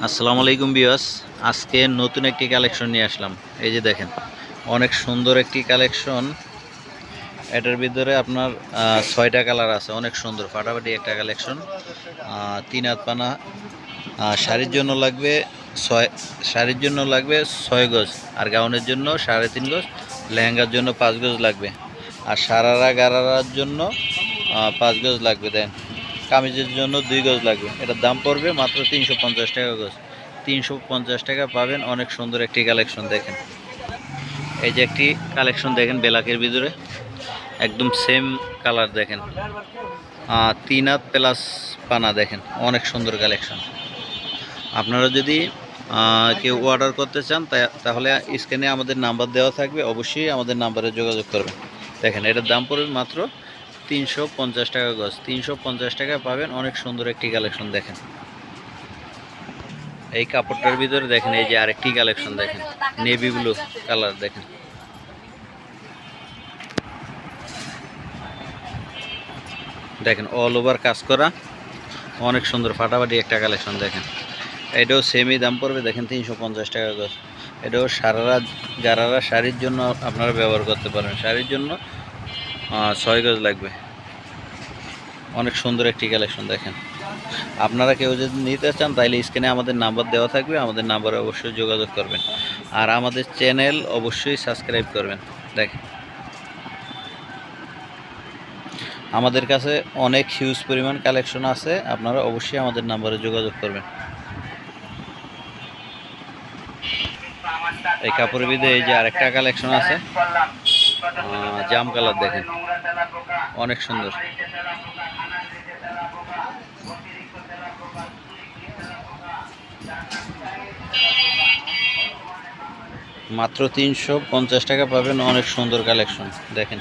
আসসালামু আলাইকুম ভিউয়ার্স। আজকে নতুন একটি কালেকশন নিয়ে আসলাম। এই যে দেখেন, অনেক সুন্দর একটি কালেকশন। এটার ভিতরে আপনার 6টা কালার আছে, অনেক সুন্দর ফাটাফাটি একটা কালেকশন। 3 হাত পানা। শাড়ির জন্য লাগবে 6 গজ, আর গাউনের জন্য 3.5 গজ, লেহেঙ্গার জন্য 5 গজ লাগবে, আর সারারা গারারার জন্য 5 গজ লাগবে। দেন কামিজের জন্য 2 গজ লাগবে। এটার দাম পড়বে মাত্র 350 টাকা গজ। 350 টাকা পাবেন অনেক সুন্দর একটি কালেকশন। দেখেন, এই যে একটি কালেকশন দেখেন, ব্ল্যাকের ভিতরে একদম সেম কালার। দেখেন 3 হাত প্লাস পানা। দেখেন অনেক সুন্দর কালেকশন। আপনারা যদি কেউ অর্ডার করতে চান তাহলে স্ক্রিনে আমাদের নাম্বার দেওয়া থাকবে, অবশ্যই আমাদের নাম্বারে যোগাযোগ করবেন। দেখেন এটার দাম পড়বে মাত্র 350 টাকা গজ। 350 টাকা পাবেন অনেক সুন্দর একটি কালেকশন। দেখেন এই কাপড়টার ভিতরে দেখেন, এই যে আরেকটি কালেকশন দেখেন, নেভি ব্লু কালার। দেখেন দেখেন অল ওভার কাজ করা, অনেক সুন্দর ফাটাফাটি একটা কালেকশন। দেখেন এটাও সেমই দাম পড়বে। দেখেন 350 টাকা গজ। এটাও সারারা গারারা শাড়ির জন্য আপনারা ব্যবহার করতে পারেন। শাড়ির জন্য 6 গজ লাগবে। অনেক সুন্দর একটি কালেকশন। দেখেন আপনারা কেউ যদি নিতে চান তাহলে স্ক্রিনে আমাদের নাম্বার দেওয়া থাকবে, আমাদের নাম্বারে অবশ্যই যোগাযোগ করবেন, আর আমাদের চ্যানেল অবশ্যই সাবস্ক্রাইব করবেন। দেখেন আমাদের কাছে অনেক হিউজ পরিমাণ কালেকশন আছে, আপনারা অবশ্যই আমাদের নাম্বারে যোগাযোগ করবেন। এই কাপড়ের ভিতরে এই যে আরেকটা কালেকশন আছে, জাম কালার। দেখেন অনেক সুন্দর। মাত্র 350 টাকা পাবেন অনেক সুন্দর কালেকশন। দেখেন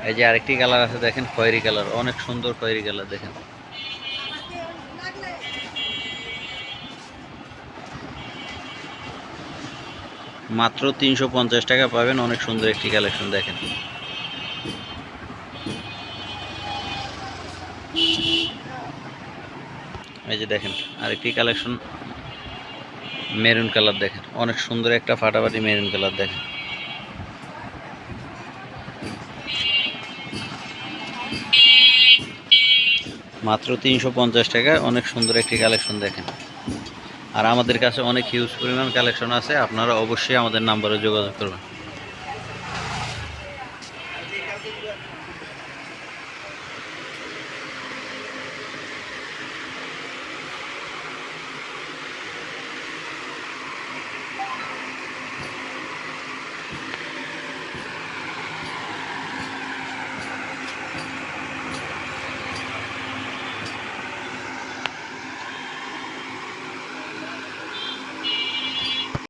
এই যে আরেকটি কালার আছে, দেখেন খয়েরি কালার, অনেক সুন্দর খয়েরি কালার। দেখেন মাত্র 350 টাকা পাবেন অনেক সুন্দর একটি কালেকশন। দেখেন এই যে দেখেন আরেকটি কালেকশন, মেরুন কালার। দেখেন অনেক সুন্দর একটা ফাটাফাটি মেরুন কালার। দেখেন মাত্র 350 টাকায় অনেক সুন্দর একটি কালেকশন। দেখেন আর আমাদের কাছে অনেক হিউজ পরিমাণ কালেকশন আছে, আপনারা অবশ্যই আমাদের নাম্বারে যোগাযোগ করবেন।